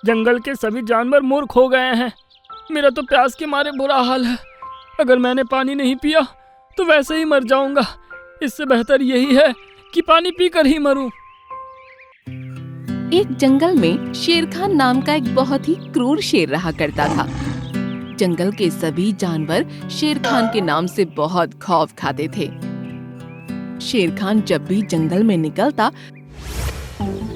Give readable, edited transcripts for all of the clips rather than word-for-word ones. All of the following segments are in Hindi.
जंगल के सभी जानवर मूर्ख हो गए हैं। मेरा तो प्यास के मारे बुरा हाल है। अगर मैंने पानी नहीं पिया तो वैसे ही मर जाऊंगा। इससे बेहतर यही है कि पानी पीकर ही मरूं। एक जंगल में शेर खान नाम का एक बहुत ही क्रूर शेर रहा करता था। जंगल के सभी जानवर शेर खान के नाम से बहुत खौफ खाते थे। शेर खान जब भी जंगल में निकलता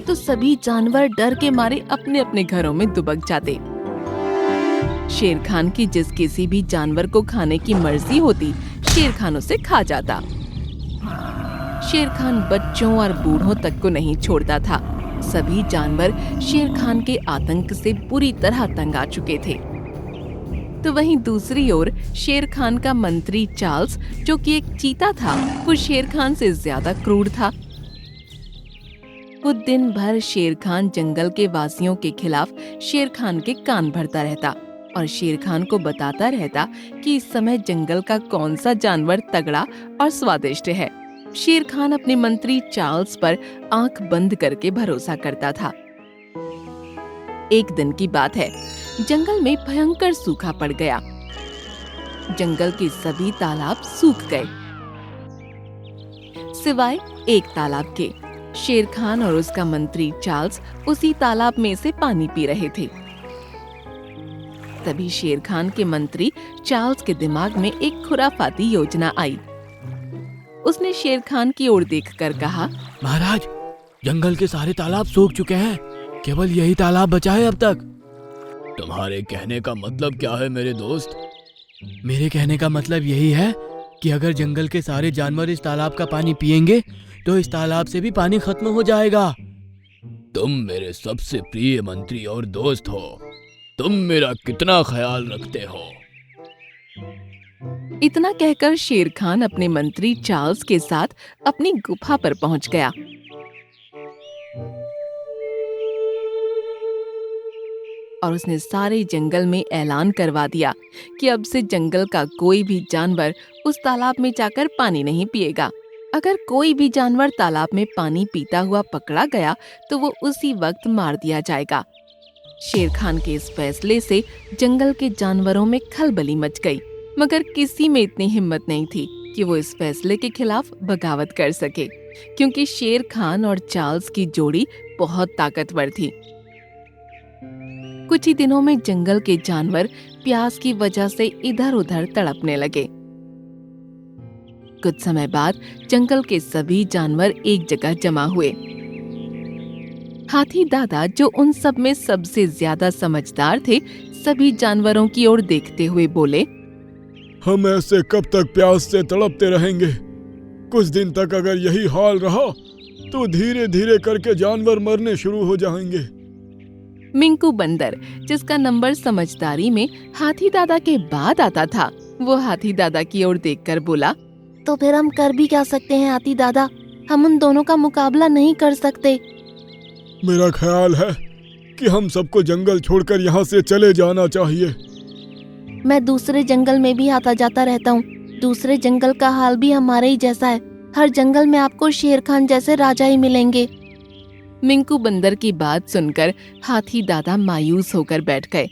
तो सभी जानवर डर के मारे अपने अपने घरों में दुबक जाते। शेर खान की जिस किसी भी जानवर को खाने की मर्जी होती, शेर खान उसे खा जाता। शेर खान बच्चों और बूढ़ों तक को नहीं छोड़ता था। सभी जानवर शेर खान के आतंक से बुरी तरह तंग आ चुके थे। तो वहीं दूसरी ओर शेर खान का मंत्री चार्ल्स, जो कि एक चीता था, वो शेर खान से ज्यादा क्रूर था। वो दिन भर शेर खान जंगल के वासियों के खिलाफ शेर खान के कान भरता रहता और शेर खान को बताता रहता कि इस समय जंगल का कौन सा जानवर तगड़ा और स्वादिष्ट है। शेर खान अपने मंत्री चार्ल्स पर आंख बंद करके भरोसा करता था। एक दिन की बात है, जंगल में भयंकर सूखा पड़ गया। जंगल के सभी तालाब सूख गए सिवाय एक तालाब के। शेर खान और उसका मंत्री चार्ल्स उसी तालाब में से पानी पी रहे थे। तभी शेर खान के मंत्री चार्ल्स के दिमाग में एक खुराफाती योजना आई। उसने शेर खान की ओर देखकर कहा, महाराज, जंगल के सारे तालाब सूख चुके हैं, केवल यही तालाब बचा है अब तक। तुम्हारे कहने का मतलब क्या है मेरे दोस्त? मेरे कहने का मतलब यही है कि अगर जंगल के सारे जानवर इस तालाब का पानी पिएंगे तो इस तालाब से भी पानी खत्म हो जाएगा। तुम मेरे सबसे प्रिय मंत्री और दोस्त हो। तुम मेरा कितना ख्याल रखते हो। इतना कहकर शेर खान अपने मंत्री चार्ल्स के साथ अपनी गुफा पर पहुंच गया। और उसने सारे जंगल में ऐलान करवा दिया कि अब से जंगल का कोई भी जानवर उस तालाब में जाकर पानी नहीं पिएगा। अगर कोई भी जानवर तालाब में पानी पीता हुआ पकड़ा गया तो वो उसी वक्त मार दिया जाएगा। शेर खान के इस फैसले से जंगल के जानवरों में खलबली मच गई, मगर किसी में इतनी हिम्मत नहीं थी कि वो इस फैसले के खिलाफ बगावत कर सके, क्योंकि शेर खान और चार्ल्स की जोड़ी बहुत ताकतवर थी। कुछ ही दिनों में जंगल के जानवर प्यास की वजह से इधर-उधर तड़पने लगे। कुछ समय बाद जंगल के सभी जानवर एक जगह जमा हुए। हाथी दादा, जो उन सब में सबसे ज्यादा समझदार थे, सभी जानवरों की ओर देखते हुए बोले, हम ऐसे कब तक प्यास से तड़पते रहेंगे? कुछ दिन तक अगर यही हाल रहा तो धीरे धीरे करके जानवर मरने शुरू हो जाएंगे। मिंकू बंदर, जिसका नंबर समझदारी में हाथी दादा के बाद आता था, वो हाथी दादा की ओर देखकर बोला, तो फिर हम कर भी क्या सकते हैं हाथी दादा? हम उन दोनों का मुकाबला नहीं कर सकते। मेरा ख्याल है कि हम सबको जंगल छोड़कर यहाँ से चले जाना चाहिए। मैं दूसरे जंगल में भी आता जाता रहता हूँ। दूसरे जंगल का हाल भी हमारे ही जैसा है। हर जंगल में आपको शेर खान जैसे राजा ही मिलेंगे। मिंकू बंदर की बात सुनकर हाथी दादा मायूस होकर बैठ गए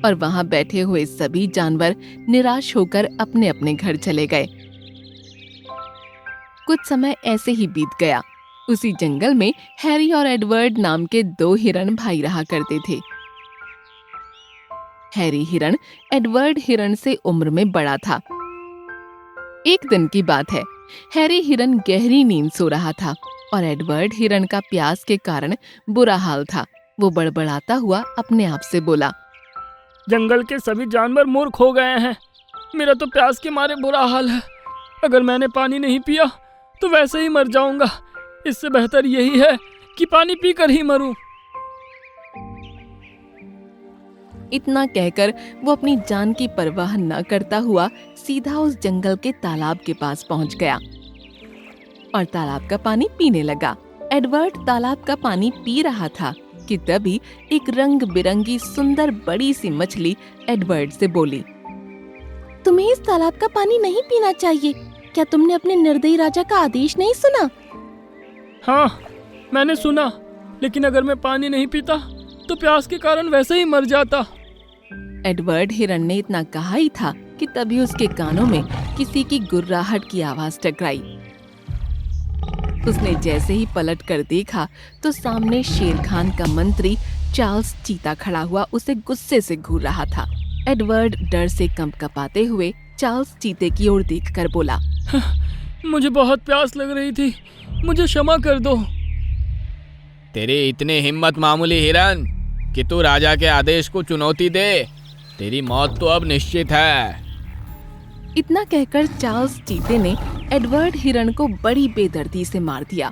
और वहां बैठे हुए सभी जानवर निराश होकर अपने अपने घर चले गए। कुछ समय ऐसे ही बीत गया। उसी जंगल में हैरी और एडवर्ड नाम के दो हिरण भाई रहा करते थे। हैरी हिरण एडवर्ड हिरण से उम्र में बड़ा था। एक दिन की बात है, हैरी हिरण गहरी नींद सो रहा था और एडवर्ड हिरण का प्यास के कारण बुरा हाल था। वो बड़बड़ाता हुआ अपने आप से बोला, जंगल के सभी जानवर मूर्ख हो गए हैं। मेरा तो प्यास के मारे बुरा हाल है। अगर मैंने पानी नहीं पिया तो वैसे ही मर जाऊंगा। इससे बेहतर यही है कि पानी पीकर ही मरूं। इतना कहकर वो अपनी जान की परवाह न करता हुआ सीधा उस जंगल के तालाब के पास पहुंच गया और तालाब का पानी पीने लगा। एडवर्ड तालाब का पानी पी रहा था कि तभी एक रंग बिरंगी सुंदर बड़ी सी मछली एडवर्ड से बोली, तुम्हें इस तालाब का पानी नहीं पीना चाहिए। क्या तुमने अपने निर्दयी राजा का आदेश नहीं सुना? हाँ, मैंने सुना। लेकिन अगर मैं पानी नहीं पीता तो प्यास के कारण वैसे ही मर जाता। एडवर्ड हिरन ने इतना कहा ही था कि तभी उसके कानों में किसी की गुर्राहट की आवाज टकराई। उसने जैसे ही पलट कर देखा तो सामने शेर खान का मंत्री चार्ल्स चीता खड़ा हुआ उसे गुस्से से घूर रहा था। एडवर्ड डर से कंपकपाते हुए चार्ल्स चीते की ओर देखकर बोला, मुझे बहुत प्यास लग रही थी, मुझे क्षमा कर दो। तेरी इतनी हिम्मत मामूली हिरन कि तू राजा के आदेश को चुनौती दे। तेरी मौत तो अब निश्चित है। इतना कहकर चार्ल्स चीते ने एडवर्ड हिरन को बड़ी बेदर्दी से मार दिया।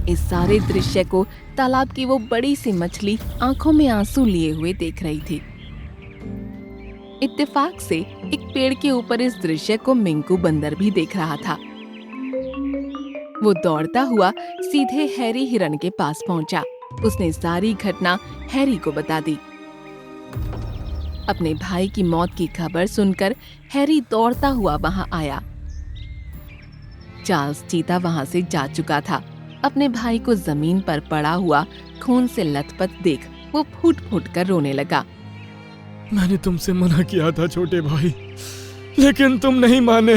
इस सारे दृश्य को तालाब की वो बड़ी सी मछली आंखों में आंसू लिए हुए देख रही थी। इत्तेफाक से एक पेड़ के ऊपर इस दृश्य को मिंकू बंदर भी देख रहा था। वो दौड़ता हुआ सीधे हैरी हिरन के पास पहुंचा। उसने सारी घटना हैरी को बता दी। अपने भाई की मौत की खबर सुनकर हैरी दौड़ता हुआ वहां आया। चार्ल्स चीता वहां से जा चुका था। अपने भाई को जमीन पर पड़ा हुआ खून से लथपथ देख वो फूट फूट कर रोने लगा। मैंने तुमसे मना किया था छोटे भाई, लेकिन तुम नहीं माने।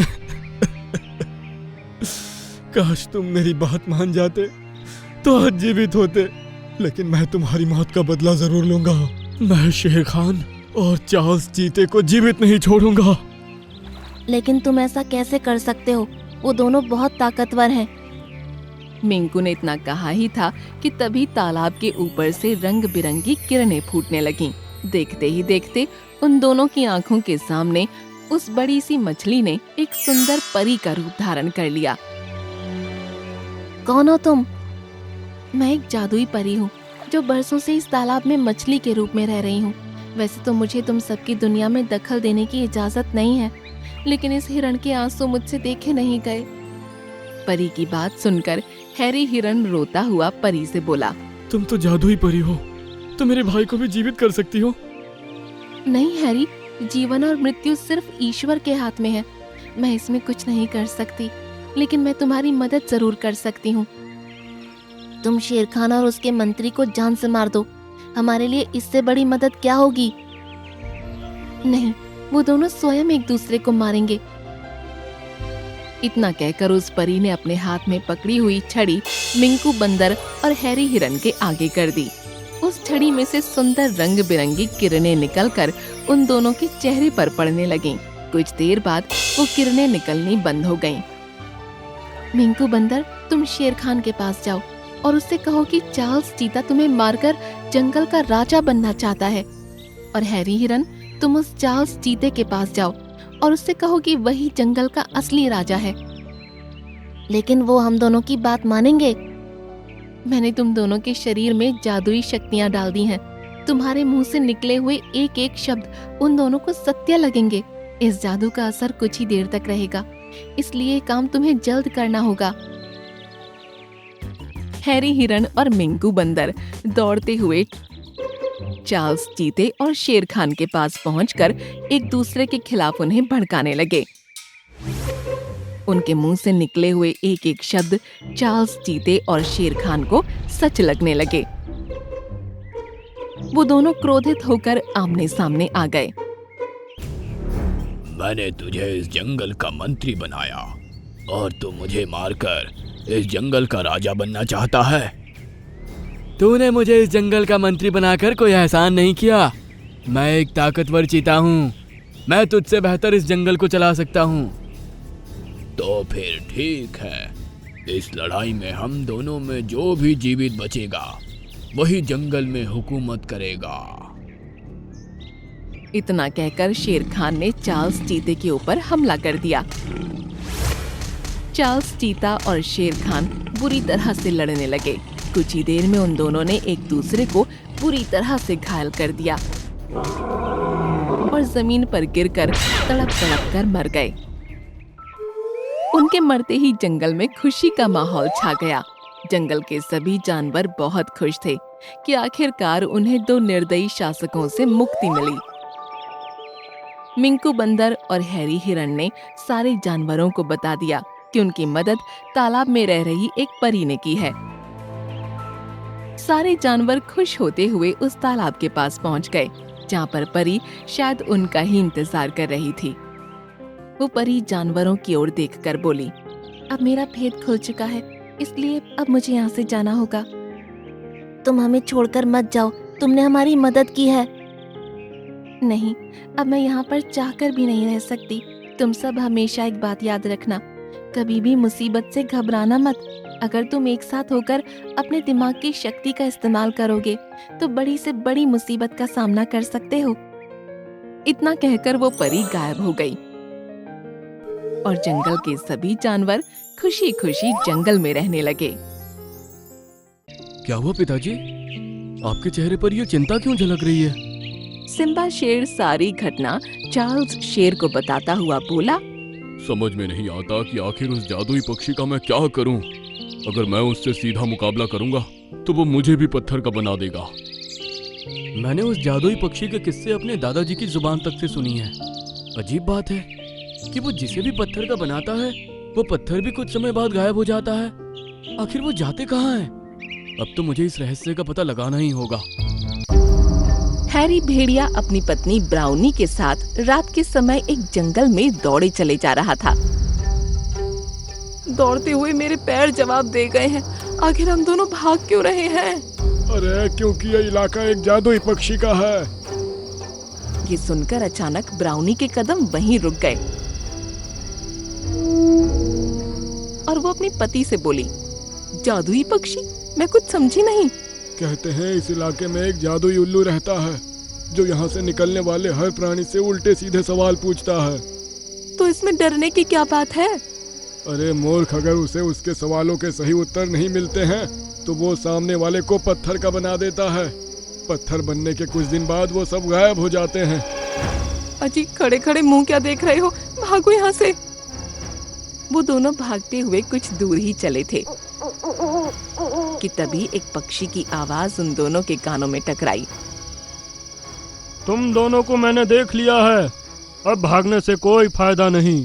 काश तुम मेरी बात मान जाते तो आज जीवित होते, लेकिन मैं तुम्हारी मौत का बदला जरूर लूंगा। मैं शेर खान और चार्ल्स चीते को जीवित नहीं छोड़ूंगा। लेकिन तुम ऐसा कैसे कर सकते हो? वो दोनों बहुत ताकतवर हैं। मिंकू ने इतना कहा ही था कि तभी तालाब के ऊपर से रंग बिरंगी किरणें फूटने लगीं। देखते ही देखते उन दोनों की आंखों के सामने उस बड़ी सी मछली ने एक सुंदर परी का रूप धारण कर लिया। कौन हो तुम? मैं एक जादुई परी हूँ जो बरसों से इस तालाब में मछली के रूप में रह रही हूँ। वैसे तो मुझे तुम सबकी दुनिया में दखल देने की इजाजत नहीं है, लेकिन इस हिरण के आंसू मुझसे देखे नहीं गए। परी की बात सुनकर हैरी हिरन रोता हुआ परी से बोला, तुम तो जादुई परी हो, तो मेरे भाई को भी जीवित कर सकती हो। नहीं हैरी, जीवन और मृत्यु सिर्फ ईश्वर के हाथ में है। मैं इसमें कुछ नहीं कर सकती, लेकिन मैं तुम्हारी मदद जरूर कर सकती हूँ। तुम शेर खान और उसके मंत्री को जान से मार दो। हमारे लिए इससे बड़ी मदद क्या होगी? नहीं, वो दोनों स्वयं एक दूसरे को मारेंगे। इतना कहकर उस परी ने अपने हाथ में पकड़ी हुई छड़ी मिंकू बंदर और हैरी हिरन के आगे कर दी। उस छड़ी में से सुंदर रंग बिरंगी किरणें निकलकर उन दोनों के चेहरे पर पड़ने लगीं। कुछ देर बाद वो किरणें निकलनी बंद हो गईं। मिंकू बंदर, तुम शेर खान के पास जाओ और उससे कहो कि चार्ल्स चीता तुम्हें मारकर जंगल का राजा बनना चाहता है। और हैरी हिरन, तुम उस चार्ल्स चीते के पास जाओ और उससे कहो कि वही जंगल का असली राजा है। लेकिन वो हम दोनों की बात मानेंगे? मैंने तुम दोनों के शरीर में जादुई शक्तियां डाल दी हैं। तुम्हारे मुंह से निकले हुए एक एक शब्द उन दोनों को सत्य लगेंगे। इस जादू का असर कुछ ही देर तक रहेगा, इसलिए ये काम तुम्हें जल्द करना होगा। हैरी हिरन और मिंकू बंदर दौड़ते हुए चार्ल्स चीते और शेर खान के पास पहुंचकर एक दूसरे के खिलाफ उन्हें भड़काने लगे। उनके मुंह से निकले हुए एक एक शब्द चार्ल्स चीते और शेर खान को सच लगने लगे। वो दोनों क्रोधित होकर आमने सामने आ गए। मैंने तुझे इस जंगल का मंत्री बनाया और तू मुझे मारकर इस जंगल का राजा बनना चाहता है। तूने मुझे इस जंगल का मंत्री बनाकर कोई एहसान नहीं किया। मैं एक ताकतवर चीता हूँ। मैं तुझसे बेहतर इस जंगल को चला सकता हूँ। तो फिर ठीक है, इस लड़ाई में हम दोनों में जो भी जीवित बचेगा वही जंगल में हुकूमत करेगा। इतना कहकर शेर खान ने चार्ल्स चीते के ऊपर हमला कर दिया। चार्ल्स चीता और शेर खान बुरी तरह से लड़ने लगे। कुछ ही देर में उन दोनों ने एक दूसरे को बुरी तरह से घायल कर दिया और जमीन पर गिरकर तड़प तड़प कर मर गए। उनके मरते ही जंगल में खुशी का माहौल छा गया। जंगल के सभी जानवर बहुत खुश थे कि आखिरकार उन्हें दो निर्दयी शासकों से मुक्ति मिली। मिंकू बंदर और हैरी हिरन ने सारे जानवरों को बता दिया कि उनकी मदद तालाब में रह रही एक परी ने की है। सारे जानवर खुश होते हुए उस तालाब के पास पहुंच गए, जहाँ पर परी शायद उनका ही इंतजार कर रही थी। वो परी जानवरों की ओर देखकर बोली, अब मेरा भेद खुल चुका है, इसलिए अब मुझे यहाँ से जाना होगा। तुम हमें छोड़कर मत जाओ, तुमने हमारी मदद की है। नहीं, अब मैं यहाँ पर चाहकर भी नहीं रह सकती। तुम सब हमेशा एक बात याद रखना, कभी भी मुसीबत से घबराना मत। अगर तुम एक साथ होकर अपने दिमाग की शक्ति का इस्तेमाल करोगे तो बड़ी से बड़ी मुसीबत का सामना कर सकते हो। इतना कहकर वो परी गायब हो गई और जंगल के सभी जानवर खुशी खुशी जंगल में रहने लगे। क्या हुआ पिताजी, आपके चेहरे पर ये चिंता क्यों झलक रही है? सिम्बा शेर सारी घटना चार्ल्स शेर को बताता हुआ बोला, समझ में नहीं आता कि आखिर उस जादुई पक्षी का मैं क्या करूं। अगर मैं उससे सीधा मुकाबला करूंगा तो वो मुझे भी पत्थर का बना देगा। मैंने उस जादुई पक्षी के किस्से अपने दादाजी की जुबान तक से सुनी है। अजीब बात है कि वो जिसे भी पत्थर का बनाता है वो पत्थर भी कुछ समय बाद गायब हो जाता है। आखिर वो जाते कहाँ हैं? अब तो मुझे इस रहस्य का पता लगाना ही होगा। हैरी भेड़िया अपनी पत्नी ब्राउनी के साथ रात के समय एक जंगल में दौड़े चले जा रहा था। दौड़ते हुए मेरे पैर जवाब दे गए हैं, आखिर हम दोनों भाग क्यों रहे हैं? अरे क्योंकि ये इलाका एक जादुई पक्षी का है। ये सुनकर अचानक ब्राउनी के कदम वहीं रुक गए और वो अपने पति से बोली, जादुई पक्षी? मैं कुछ समझी नहीं। कहते हैं इस इलाके में एक जादुई उल्लू रहता है जो यहाँ से निकलने वाले हर प्राणी से उल्टे सीधे सवाल पूछता है। तो इसमें डरने की क्या बात है? अरे मूर्ख, अगर उसे उसके सवालों के सही उत्तर नहीं मिलते हैं तो वो सामने वाले को पत्थर का बना देता है। पत्थर बनने के कुछ दिन बाद वो सब गायब हो जाते हैं। अजी, खड़े खड़े मुंह क्या देख रहे हो, भागो यहाँ से। वो दोनों भागते हुए कुछ दूर ही चले थे कि तभी एक पक्षी की आवाज उन दोनों के कानों में टकराई। तुम दोनों को मैंने देख लिया है, अब भागने से कोई फायदा नहीं।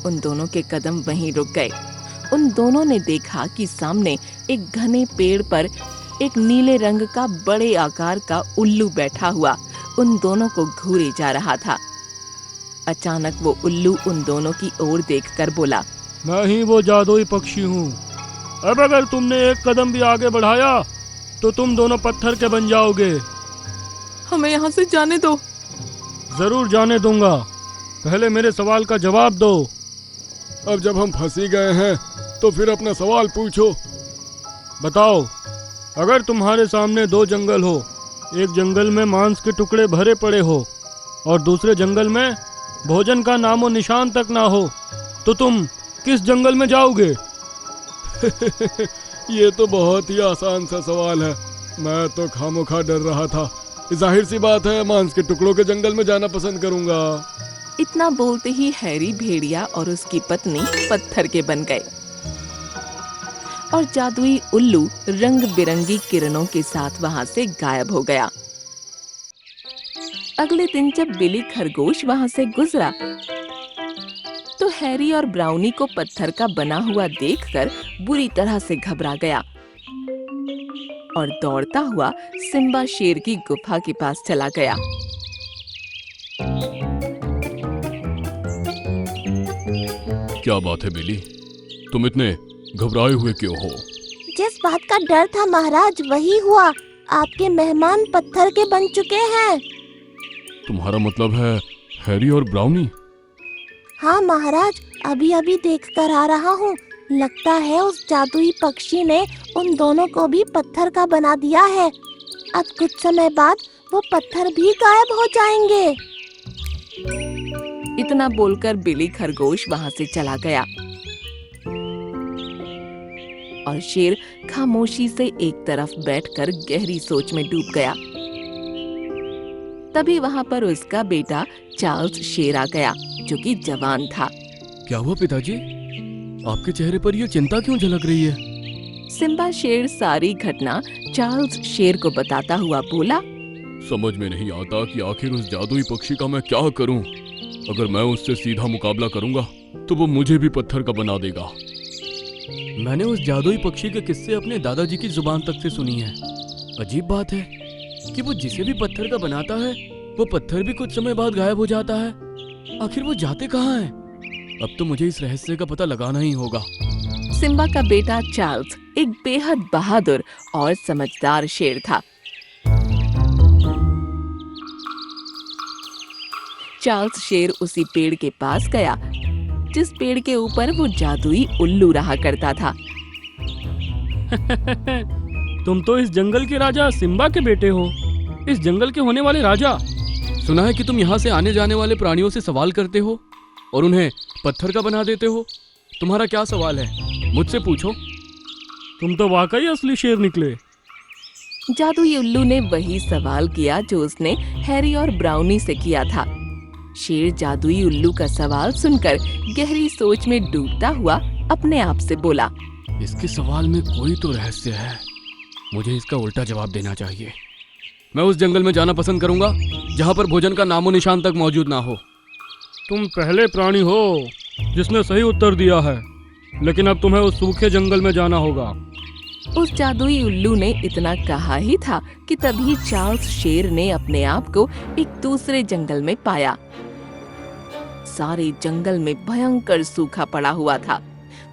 उन दोनों के कदम वहीं रुक गए। उन दोनों ने देखा कि सामने एक घने पेड़ पर एक नीले रंग का बड़े आकार का उल्लू बैठा हुआ उन दोनों को घूरे जा रहा था। अचानक वो उल्लू उन दोनों की ओर देखकर बोला, मैं ही वो जादुई पक्षी हूँ। अब अगर तुमने एक कदम भी आगे बढ़ाया तो तुम दोनों पत्थर के बन जाओगे। हमें यहाँ से जाने दो। जरूर जाने दूंगा, पहले मेरे सवाल का जवाब दो। अब जब हम फंसी गए हैं तो फिर अपना सवाल पूछो। बताओ, अगर तुम्हारे सामने दो जंगल हो, एक जंगल में मांस के टुकड़े भरे पड़े हो और दूसरे जंगल में भोजन का नामो निशान तक ना हो, तो तुम किस जंगल में जाओगे? ये तो बहुत ही आसान सा सवाल है, मैं तो खामोखा डर रहा था। जाहिर सी बात है, मांस के टुकड़ों के जंगल में जाना पसंद करूंगा। इतना बोलते ही हैरी भेड़िया और उसकी पत्नी पत्थर के बन गए और जादुई उल्लू रंग बिरंगी किरणों के साथ वहां से गायब हो गया। अगले दिन जब बिली खरगोश वहां से गुजरा तो हैरी और ब्राउनी को पत्थर का बना हुआ देखकर बुरी तरह से घबरा गया और दौड़ता हुआ सिम्बा शेर की गुफा के पास चला गया। क्या बात है बिली, तुम इतने घबराए हुए क्यों हो? जिस बात का डर था महाराज वही हुआ, आपके मेहमान पत्थर के बन चुके हैं। तुम्हारा मतलब है हैरी और ब्राउनी? हाँ महाराज, अभी अभी देख कर आ रहा हूँ। लगता है उस जादुई पक्षी ने उन दोनों को भी पत्थर का बना दिया है। अब कुछ समय बाद वो पत्थर भी गायब हो जाएंगे। इतना बोलकर बिली खरगोश वहां से चला गया और शेर खामोशी से एक तरफ बैठकर गहरी सोच में डूब गया। तभी वहां पर उसका बेटा चार्ल्स शेर आ गया, जो कि जवान था। क्या हुआ पिताजी, आपके चेहरे पर यह चिंता क्यों झलक रही है? सिम्बा शेर सारी घटना चार्ल्स शेर को बताता हुआ बोला, समझ में नहीं आता कि आखिर उस जादुई पक्षी का मैं क्या करूं। अगर मैं उससे सीधा मुकाबला करूंगा तो वो मुझे भी पत्थर का बना देगा। मैंने उस जादुई पक्षी के किस्से अपने दादाजी की जुबान तक से सुनी है। अजीब बात है कि वो जिसे भी पत्थर का बनाता है वो पत्थर भी कुछ समय बाद गायब हो जाता है। आखिर वो जाते कहाँ हैं? अब तो मुझे इस रहस्य का पता लगाना ही होगा। सिम्बा का बेटा चार्ल्स एक बेहद बहादुर और समझदार शेर था। चार्ल्स शेर उसी पेड़ के पास गया जिस पेड़ के ऊपर वो जादुई उल्लू रहा करता था। तुम तो इस जंगल के राजा सिम्बा के बेटे हो, इस जंगल के होने वाले राजा। सुना है कि तुम यहाँ से आने जाने वाले प्राणियों से सवाल करते हो और उन्हें पत्थर का बना देते हो। तुम्हारा क्या सवाल है, मुझसे पूछो। तुम तो वाकई असली शेर निकले। जादुई उल्लू ने वही सवाल किया जो उसने हैरी और ब्राउनी से किया था। शेर जादुई उल्लू का सवाल सुनकर गहरी सोच में डूबता हुआ अपने आप से बोला, इसके सवाल में कोई तो रहस्य है। मुझे इसका उल्टा जवाब देना चाहिए। मैं उस जंगल में जाना पसंद करूंगा जहां पर भोजन का नामो निशान तक मौजूद ना हो। तुम पहले प्राणी हो जिसने सही उत्तर दिया है, लेकिन अब तुम्हें उस सूखे जंगल में जाना होगा। उस जादुई उल्लू ने इतना कहा ही था कि तभी चार्ल्स शेर ने अपने आप को एक दूसरे जंगल में पाया। सारे जंगल में भयंकर सूखा पड़ा हुआ था।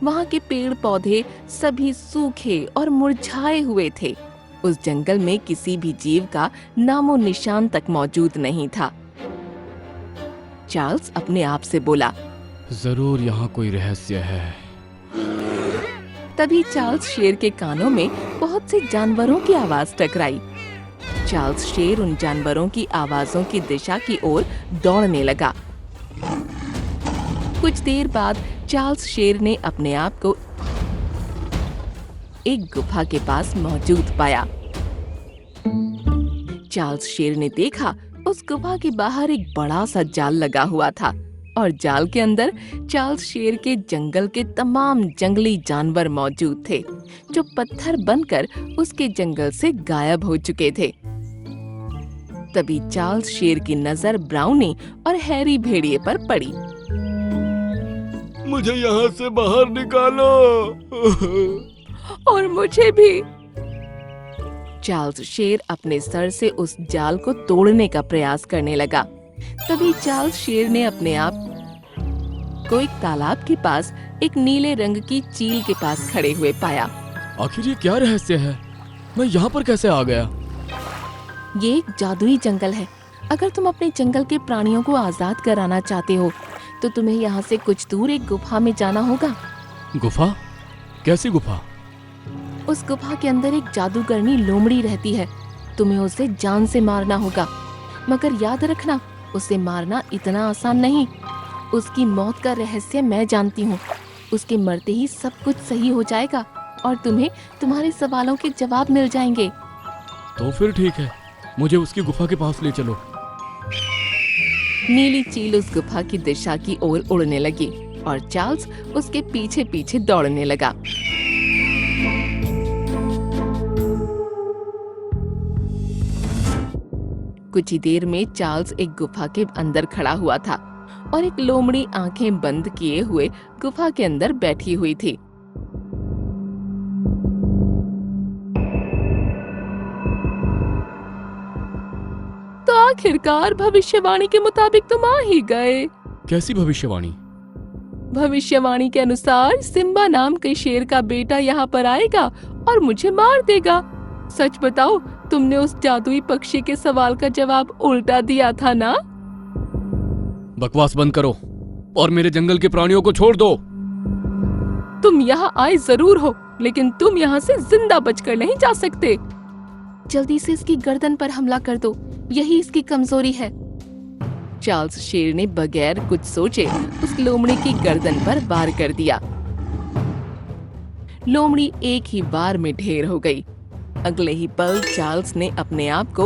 वहाँ के पेड़ पौधे सभी सूखे और मुरझाए हुए थे। उस जंगल में किसी भी जीव का नामो निशान तक मौजूद नहीं था। चार्ल्स अपने आप से बोला, जरूर यहाँ कोई रहस्य है। तभी चार्ल्स शेर के कानों में बहुत से जानवरों की आवाज टकराई। चार्ल्स शेर उन जानवरों की आवाजों की दिशा की ओर दौड़ने लगा। कुछ देर बाद चार्ल्स शेर ने अपने आप को एक गुफा के पास मौजूद पाया। चार्ल्स शेर ने देखा उस गुफा के बाहर एक बड़ा सा जाल लगा हुआ था और जाल के अंदर चार्ल्स शेर के जंगल के तमाम जंगली जानवर मौजूद थे जो पत्थर बनकर उसके जंगल से गायब हो चुके थे। तभी चार्ल्स शेर की नजर ब्राउनी और हैरी भेड़िए पर पड़ी। मुझे यहाँ से बाहर निकालो। और मुझे भी। चार्ल्स शेर अपने सर से उस जाल को तोड़ने का प्रयास करने लगा। तभी चार्ल्स शेर ने अपने आप को एक तालाब के पास एक नीले रंग की चील के पास खड़े हुए पाया। आखिर ये क्या रहस्य है? मैं यहाँ पर कैसे आ गया? ये एक जादुई जंगल है। अगर तुम अपने जंगल के प्राणियों को आजाद कराना चाहते हो तो तुम्हें यहाँ से कुछ दूर एक गुफा में जाना होगा। गुफा? कैसी गुफा? उस गुफा के अंदर एक जादूगरनी लोमड़ी रहती है। तुम्हें उसे जान से मारना होगा, मगर याद रखना उसे मारना इतना आसान नहीं। उसकी मौत का रहस्य मैं जानती हूँ। उसके मरते ही सब कुछ सही हो जाएगा और तुम्हें तुम्हारे सवालों के जवाब मिल जाएंगे। तो फिर ठीक है, मुझे उसकी गुफा के पास ले चलो। नीली चील उस गुफा की दिशा की ओर उड़ने लगी और चार्ल्स उसके पीछे पीछे दौड़ने लगा। कुछ ही देर में चार्ल्स एक गुफा के अंदर खड़ा हुआ था और एक लोमड़ी आंखें बंद किए हुए गुफा के अंदर बैठी हुई थी। तो आखिरकार भविष्यवाणी के मुताबिक तुम आ ही गए। कैसी भविष्यवाणी? भविष्यवाणी के अनुसार सिम्बा नाम के शेर का बेटा यहाँ पर आएगा और मुझे मार देगा। सच बताओ, तुमने उस जादुई पक्षी के सवाल का जवाब उल्टा दिया था ना? बकवास बंद करो और मेरे जंगल के प्राणियों को छोड़ दो। तुम यहाँ आए जरूर हो, लेकिन तुम यहाँ से जिंदा बचकर नहीं जा सकते। जल्दी से इसकी गर्दन पर हमला कर दो, यही इसकी कमजोरी है। चार्ल्स शेर ने बगैर कुछ सोचे उस लोमड़ी की गर्दन पर वार कर दिया। लोमड़ी एक ही बार में ढेर हो गई। अगले ही पल चार्ल्स ने अपने आप को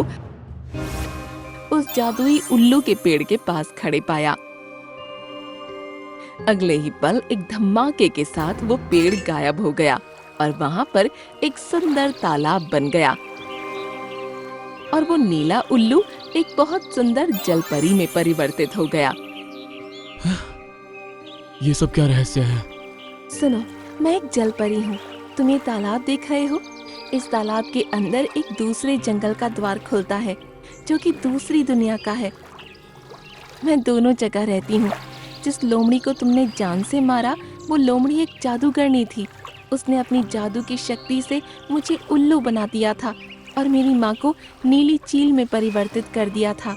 उस जादुई उल्लू के पेड़ के पास खड़े पाया। अगले ही पल एक धमाके के साथ वो पेड़ गायब हो गया और वहां पर एक सुंदर तालाब बन गया और वो नीला उल्लू एक बहुत सुंदर जलपरी में परिवर्तित हो गया। ये सब क्या रहस्य है? सुनो, मैं एक जल परी हूँ। तुम ये तालाब देख रहे हो? इस तालाब के अंदर एक दूसरे जंगल का द्वार खुलता है जो कि दूसरी दुनिया का है। मैं दोनों जगह रहती हूँ। जिस लोमड़ी को तुमने जान से मारा, वो लोमड़ी एक जादूगरनी थी। उसने अपनी जादू की शक्ति से मुझे उल्लू बना दिया था और मेरी माँ को नीली चील में परिवर्तित कर दिया था।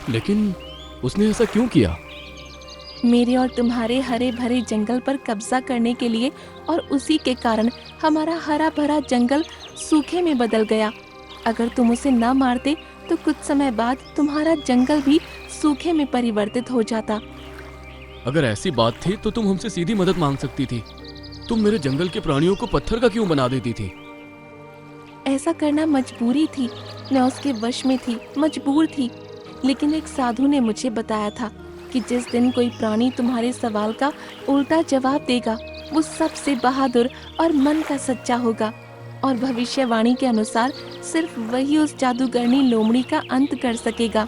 लेकिन उसने ऐसा क्यों किया? मेरे और तुम्हारे हरे भरे जंगल पर कब्जा करने के लिए, और उसी के कारण हमारा हरा भरा जंगल सूखे में बदल गया। अगर तुम उसे न मारते तो कुछ समय बाद तुम्हारा जंगल भी सूखे में परिवर्तित हो जाता। अगर ऐसी बात थी तो तुम हमसे सीधी मदद मांग सकती थी। तुम मेरे जंगल के प्राणियों को पत्थर का क्यों बना देती थी? ऐसा करना मजबूरी थी। मैं उसके वश में थी, मजबूर थी। लेकिन एक साधु ने मुझे बताया था कि जिस दिन कोई प्राणी तुम्हारे सवाल का उल्टा जवाब देगा, वो सबसे बहादुर और मन का सच्चा होगा। और भविष्यवाणी के अनुसार सिर्फ वही उस जादूगरनी लोमड़ी का अंत कर सकेगा।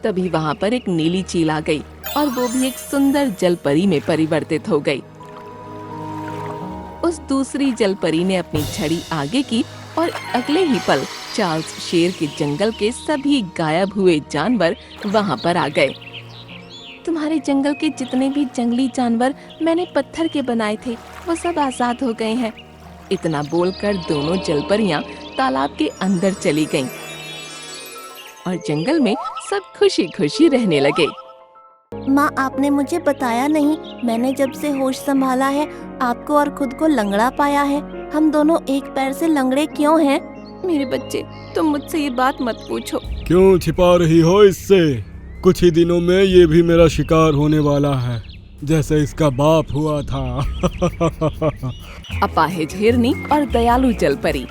तभी वहाँ पर एक नीली चील आ गई और वो भी एक सुंदर जलपरी में परिवर्तित हो गई। उस दूसरी जलपरी ने अपनी छड़ी आगे की और अगले ही पल चार्ल्स शेर के जंगल के सभी गायब हुए जानवर वहाँ पर आ गए। तुम्हारे जंगल के जितने भी जंगली जानवर मैंने पत्थर के बनाए थे, वो सब आजाद हो गए हैं। इतना बोलकर दोनों जलपरियां तालाब के अंदर चली गईं और जंगल में सब खुशी खुशी रहने लगे। माँ, आपने मुझे बताया नहीं। मैंने जब से होश संभाला है, आपको और खुद को लंगड़ा पाया है। हम दोनों एक पैर से लंगड़े क्यों हैं? मेरे बच्चे, तुम मुझसे ये बात मत पूछो। क्यों छिपा रही हो इससे? कुछ ही दिनों में ये भी मेरा शिकार होने वाला है, जैसे इसका बाप हुआ था। अपाहिज हिरनी और दयालु जलपरी।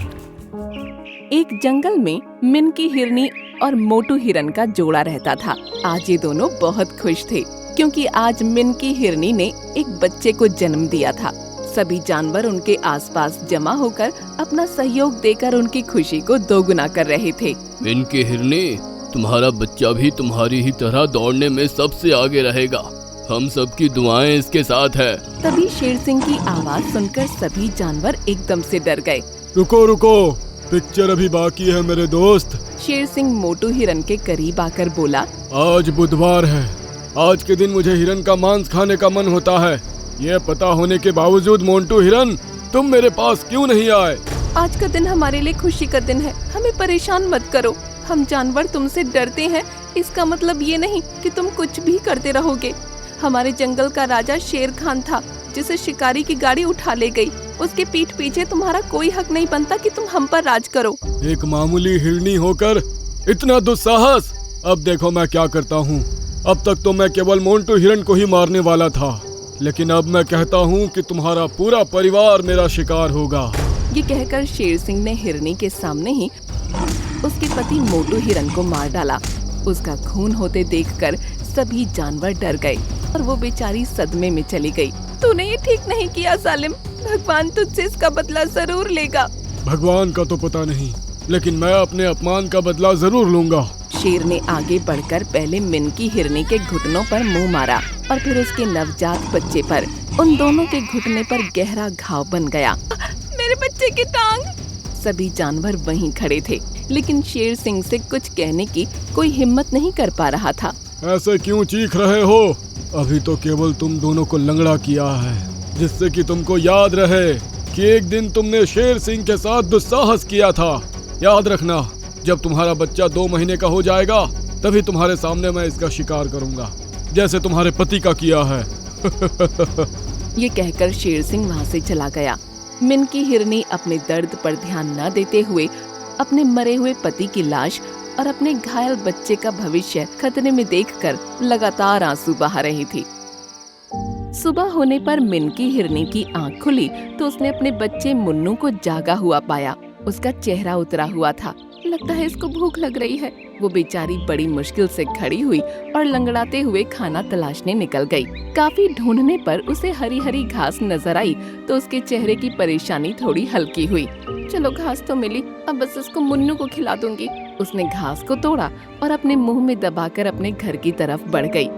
एक जंगल में मिनकी हिरनी और मोटू हिरन का जोड़ा रहता था। आज ये दोनों बहुत खुश थे क्योंकि आज मिनकी हिरनी ने एक बच्चे को जन्म दिया था। सभी जानवर उनके आसपास जमा होकर अपना सहयोग देकर उनकी खुशी को दोगुना कर रहे थे। मिनकी हिरनी, तुम्हारा बच्चा भी तुम्हारी ही तरह दौड़ने में सबसे आगे रहेगा। हम सबकी दुआएं इसके साथ है। तभी शेर सिंह की आवाज सुनकर सभी जानवर एकदम से डर गए। रुको रुको, पिक्चर अभी बाकी है मेरे दोस्त। शेर सिंह मोटू हिरन के करीब आकर बोला, आज बुधवार है। आज के दिन मुझे हिरन का मांस खाने का मन होता है। ये पता होने के बावजूद मोंटू हिरन, तुम मेरे पास क्यों नहीं आए? आज का दिन हमारे लिए खुशी का दिन है। हमें परेशान मत करो। हम जानवर तुमसे डरते हैं, इसका मतलब ये नहीं कि तुम कुछ भी करते रहोगे। हमारे जंगल का राजा शेर खान था, जिसे शिकारी की गाड़ी उठा ले गई। उसके पीठ पीछे तुम्हारा कोई हक नहीं बनता कि तुम हम पर राज करो। एक मामूली हिरनी होकर इतना दुस्साहस! अब देखो मैं क्या करता हूँ। अब तक तो मैं केवल मोंटू हिरन को ही मारने वाला था, लेकिन अब मैं कहता हूँ कि तुम्हारा पूरा परिवार मेरा शिकार होगा। ये कहकर शेर सिंह ने हिरनी के सामने ही उसके पति मोटू हिरन को मार डाला। उसका खून होते देखकर सभी जानवर डर गए और वो बेचारी सदमे में चली गई। तूने ये ठीक नहीं किया सालिम। भगवान तुझसे इसका बदला जरूर लेगा। भगवान का तो पता नहीं, लेकिन मैं अपने अपमान का बदला जरूर लूंगा। शेर ने आगे बढ़कर पहले मिनकी हिरनी के घुटनों पर मुंह मारा और फिर उसके नवजात बच्चे पर। उन दोनों के घुटने पर गहरा घाव बन गया। मेरे बच्चे की टांग! सभी जानवर वहीं खड़े थे, लेकिन शेर सिंह से कुछ कहने की कोई हिम्मत नहीं कर पा रहा था। ऐसे क्यों चीख रहे हो? अभी तो केवल तुम दोनों को लंगड़ा किया है, जिससे कि तुमको याद रहे कि एक दिन तुमने शेर सिंह के साथ दुस्साहस किया था। याद रखना, जब तुम्हारा बच्चा 2 महीने का हो जाएगा, तभी तुम्हारे सामने मैं इसका शिकार करूंगा, जैसे तुम्हारे पति का किया है। ये कहकर शेर सिंह वहाँ से चला गया। मिनकी हिरनी अपने दर्द पर ध्यान न देते हुए अपने मरे हुए पति की लाश और अपने घायल बच्चे का भविष्य खतरे में देखकर लगातार आंसू बहा रही थी। सुबह होने पर मिनकी हिरनी की आंख खुली तो उसने अपने बच्चे मुन्नू को जागा हुआ पाया। उसका चेहरा उतरा हुआ था। लगता है इसको भूख लग रही है। वो बेचारी बड़ी मुश्किल से खड़ी हुई और लंगड़ाते हुए खाना तलाशने निकल गई। काफी ढूंढने पर उसे हरी हरी घास नजर आई तो उसके चेहरे की परेशानी थोड़ी हल्की हुई। चलो घास तो मिली, अब बस इसको मुन्नू को खिला दूंगी। उसने घास को तोड़ा और अपने मुंह में दबाकर अपने घर की तरफ बढ़ गई।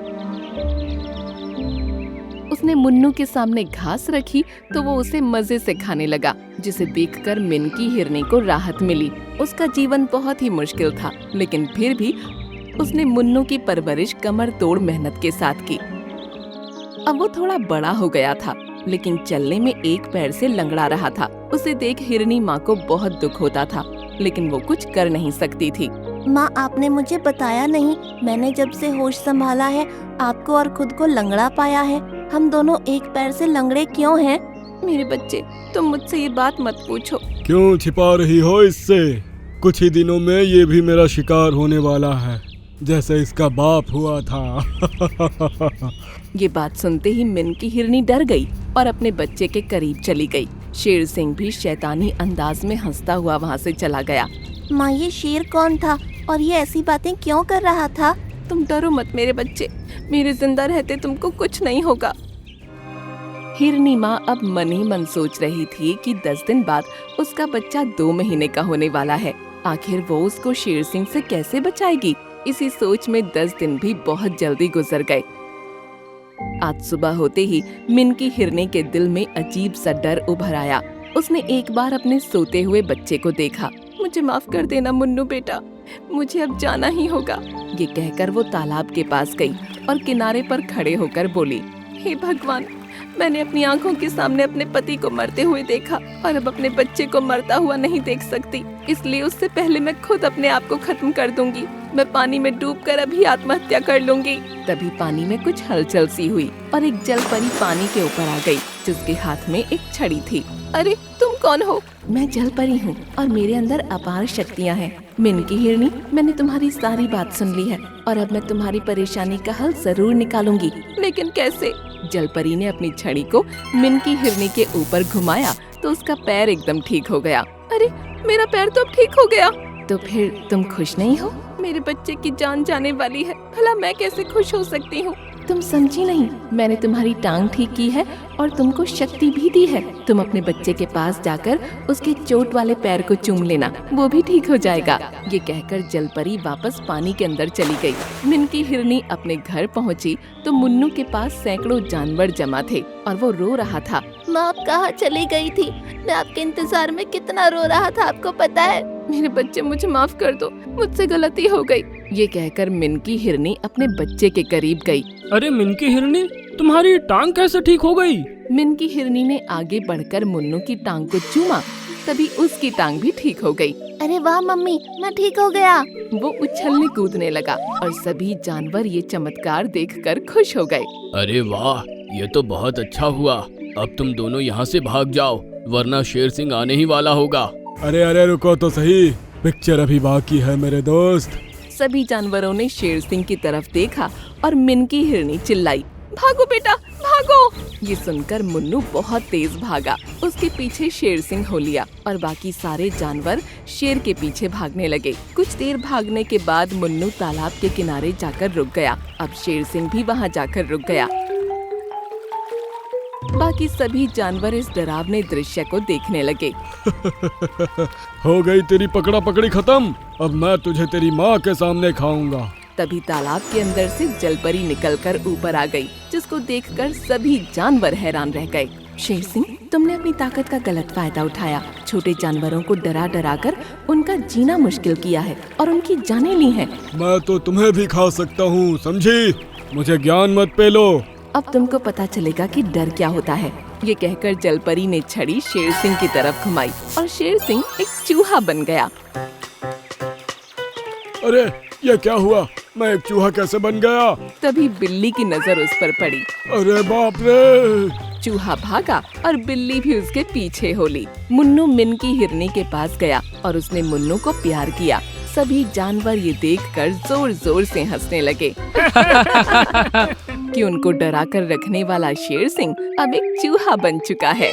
उसने मुन्नू के सामने घास रखी तो वो उसे मजे से खाने लगा, जिसे देखकर मिनकी हिरनी को राहत मिली। उसका जीवन बहुत ही मुश्किल था, लेकिन फिर भी उसने मुन्नू की परवरिश कमर तोड़ मेहनत के साथ की। अब वो थोड़ा बड़ा हो गया था, लेकिन चलने में एक पैर से लंगड़ा रहा था। उसे देख हिरनी माँ को बहुत दुख होता था, लेकिन वो कुछ कर नहीं सकती थी। माँ, आपने मुझे बताया नहीं, मैंने जब से होश संभाला है आपको और खुद को लंगड़ा पाया है। हम दोनों एक पैर से लंगड़े क्यों हैं? मेरे बच्चे, तुम मुझसे ये बात मत पूछो। क्यों छिपा रही हो इससे? कुछ ही दिनों में ये भी मेरा शिकार होने वाला है, जैसे इसका बाप हुआ था। ये बात सुनते ही मिनकी हिरनी डर गई और अपने बच्चे के करीब चली गई। शेर सिंह भी शैतानी अंदाज में हंसता हुआ वहाँ से चला गया। माँ, ये शेर कौन था और ये ऐसी बातें क्यों कर रहा था? तुम डरो मत मेरे बच्चे, मेरे जिंदा रहते तुमको कुछ नहीं होगा। हिरनी माँ अब मन ही मन सोच रही थी कि 10 दिन बाद उसका बच्चा 2 महीने का होने वाला है। आखिर वो उसको शेर सिंह से कैसे बचाएगी? इसी सोच में 10 दिन भी बहुत जल्दी गुजर गए। आज सुबह होते ही मिनकी हिरनी के दिल में अजीब सा डर उभर आया। उसने एक बार अपने सोते हुए बच्चे को देखा। मुझे माफ कर देना मुन्नू बेटा, मुझे अब जाना ही होगा। ये कहकर वो तालाब के पास गई और किनारे पर खड़े होकर बोली, हे भगवान, मैंने अपनी आंखों के सामने अपने पति को मरते हुए देखा और अब अपने बच्चे को मरता हुआ नहीं देख सकती, इसलिए उससे पहले मैं खुद अपने आप को खत्म कर दूंगी। मैं पानी में डूबकर अभी आत्महत्या कर लूंगी। तभी पानी में कुछ हलचल सी हुई और एक जल परी पानी के ऊपर आ गई, जिसके हाथ में एक छड़ी थी। अरे तुम कौन हो? मैं जल परी हूँ और मेरे अंदर अपार शक्तियाँ हैं। मिनकी हिरनी, मैंने तुम्हारी सारी बात सुन ली है और अब मैं तुम्हारी परेशानी का हल जरूर निकालूंगी। लेकिन कैसे? जल परी ने अपनी छड़ी को मिनकी हिरनी के ऊपर घुमाया तो उसका पैर एकदम ठीक हो गया। अरे मेरा पैर तो अब ठीक हो गया। तो फिर तुम खुश नहीं हो? मेरे बच्चे की जान जाने वाली है, भला मैं कैसे खुश हो सकती हूँ? तुम समझी नहीं, मैंने तुम्हारी टांग ठीक की है और तुमको शक्ति भी दी है। तुम अपने बच्चे के पास जाकर उसके चोट वाले पैर को चूम लेना, वो भी ठीक हो जाएगा। ये कहकर जलपरी वापस पानी के अंदर चली गई। मिनकी हिरनी अपने घर पहुंची तो मुन्नू के पास सैकड़ों जानवर जमा थे और वो रो रहा था। माँ, आप कहाँ चली गई थी? मैं आपके इंतजार में कितना रो रहा था, आपको पता है? मेरे बच्चे, मुझे माफ कर दो, मुझसे गलती हो गई। ये कहकर मिनकी हिरनी अपने बच्चे के करीब गई। अरे मिनकी हिरनी, तुम्हारी टांग कैसे ठीक हो गई? मिनकी हिरनी ने आगे बढ़कर मुन्नू की टांग को चूमा, तभी उसकी टांग भी ठीक हो गई। अरे वाह मम्मी, मैं ठीक हो गया। वो उछलने कूदने लगा और सभी जानवर ये चमत्कार देखकर खुश हो गए। अरे वाह, ये तो बहुत अच्छा हुआ। अब तुम दोनों यहाँ से भाग जाओ, वरना शेर सिंह आने ही वाला होगा। अरे अरे रुको तो सही, पिक्चर अभी बाकी है मेरे दोस्त। सभी जानवरों ने शेर सिंह की तरफ देखा और मिनकी हिरनी चिल्लाई, भागो बेटा भागो। ये सुनकर मुन्नू बहुत तेज भागा। उसके पीछे शेर सिंह हो लिया और बाकी सारे जानवर शेर के पीछे भागने लगे। कुछ देर भागने के बाद मुन्नू तालाब के किनारे जाकर रुक गया। अब शेर सिंह भी वहाँ जाकर रुक गया। बाकी सभी जानवर इस डरावने दृश्य को देखने लगे। हो गई तेरी पकड़ा पकड़ी खत्म, अब मैं तुझे तेरी माँ के सामने खाऊंगा। तभी तालाब के अंदर से जलपरी निकलकर ऊपर आ गई, जिसको देखकर सभी जानवर हैरान रह गए। शेर सिंह, तुमने अपनी ताकत का गलत फायदा उठाया। छोटे जानवरों को डरा डरा कर उनका जीना मुश्किल किया है और उनकी जानें ली हैं। मैं तो तुम्हें भी खा सकता हूँ, समझी? मुझे ज्ञान मत पेलो। अब तुमको पता चलेगा कि डर क्या होता है। ये कहकर जलपरी ने छड़ी शेर सिंह की तरफ घुमाई और शेर सिंह एक चूहा बन गया। अरे ये क्या हुआ? मैं एक चूहा कैसे बन गया? तभी बिल्ली की नजर उस पर पड़ी। अरे बाप रे! चूहा भागा और बिल्ली भी उसके पीछे हो ली। मुन्नू मिनकी हिरनी के पास गया और उसने मुन्नू को प्यार किया। सभी जानवर ये देखकर जोर जोर से हंसने लगे कि उनको डरा कर रखने वाला शेर सिंह अब एक चूहा बन चुका है।